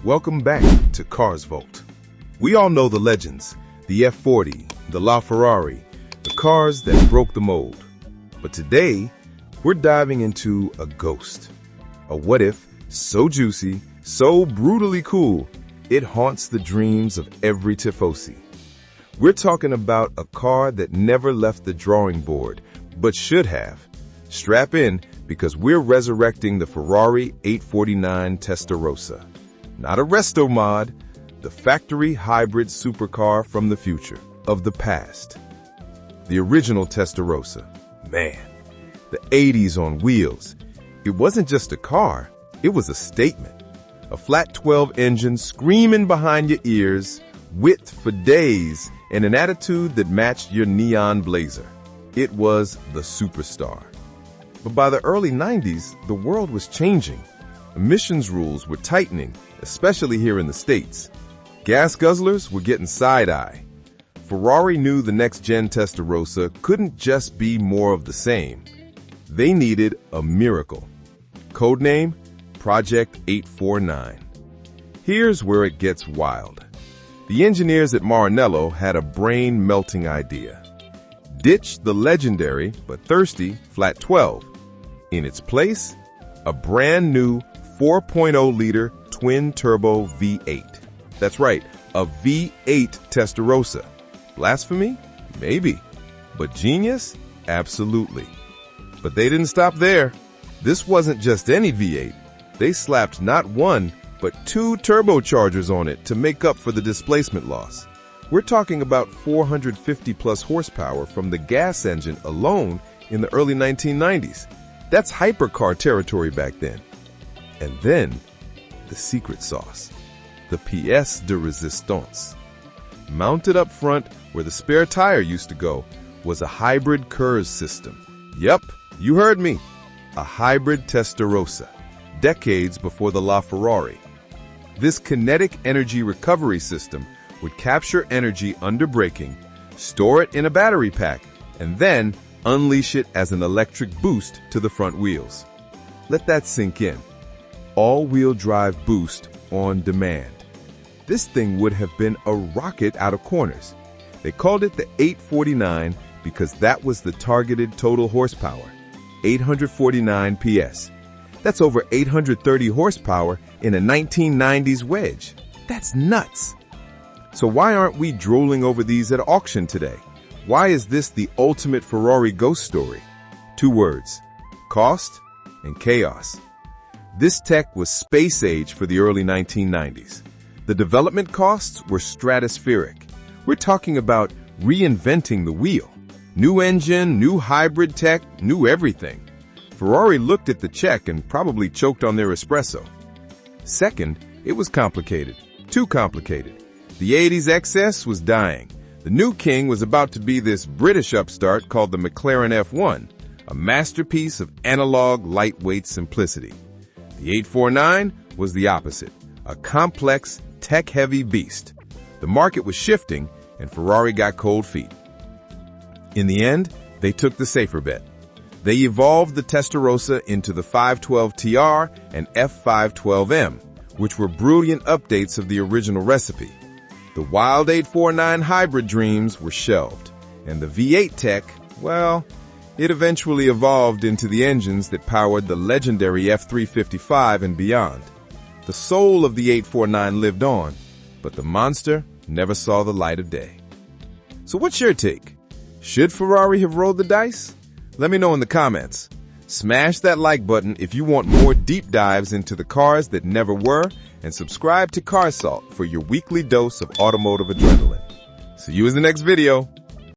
Welcome back to CarsVault. We all know the legends, the F40, the LaFerrari, the cars that broke the mold. But today, we're diving into a ghost. A what-if so juicy, so brutally cool, it haunts the dreams of every tifosi. We're talking about a car that never left the drawing board, but should have. Strap in, because we're resurrecting the Ferrari 849 Testarossa. Not a resto mod, the factory hybrid supercar from the future, of the past. The original Testarossa. Man, the 80s on wheels. It wasn't just a car, it was a statement. A flat 12 engine screaming behind your ears, width for days, and an attitude that matched your neon blazer. It was the superstar. But by the early 90s, the world was changing. Emissions rules were tightening, especially here in the States. Gas guzzlers were getting side-eye. Ferrari knew the next-gen Testarossa couldn't just be more of the same. They needed a miracle. Codename, Project 849. Here's where it gets wild. The engineers at Maranello had a brain-melting idea. Ditch the legendary, but thirsty, flat 12. In its place, a brand new 4.0-liter twin-turbo V8. That's right, a V8 Testarossa. Blasphemy? Maybe. But genius? Absolutely. But they didn't stop there. This wasn't just any V8. They slapped not one, but two turbochargers on it to make up for the displacement loss. We're talking about 450-plus horsepower from the gas engine alone in the early 1990s. That's hypercar territory back then. And then, the secret sauce, the pièce de résistance. Mounted up front, where the spare tire used to go, was a hybrid KERS system. Yep, you heard me. A hybrid Testarossa, decades before the LaFerrari. This kinetic energy recovery system would capture energy under braking, store it in a battery pack, and then unleash it as an electric boost to the front wheels. Let that sink in. All-wheel drive boost on demand. This thing would have been a rocket out of corners. They called it the 849 because that was the targeted total horsepower, 849 PS. That's over 830 horsepower in a 1990s wedge. That's nuts. So why aren't we drooling over these at auction today? Why is this the ultimate Ferrari ghost story? 2 words, cost and chaos. This tech was space age for the early 1990s. The development costs were stratospheric. We're talking about reinventing the wheel. New engine, new hybrid tech, new everything. Ferrari looked at the check and probably choked on their espresso. Second, it was complicated. Too complicated. The 80s excess was dying. The new king was about to be this British upstart called the McLaren F1, a masterpiece of analog, lightweight simplicity. The 849 was the opposite, a complex, tech-heavy beast. The market was shifting, and Ferrari got cold feet. In the end, they took the safer bet. They evolved the Testarossa into the 512TR and F512M, which were brilliant updates of the original recipe. The wild 849 hybrid dreams were shelved, and the V8 tech, well, it eventually evolved into the engines that powered the legendary F355 and beyond. The soul of the 849 lived on, but the monster never saw the light of day. So what's your take? Should Ferrari have rolled the dice? Let me know in the comments. Smash that like button if you want more deep dives into the cars that never were, and subscribe to CarsVault for your weekly dose of automotive adrenaline. See you in the next video.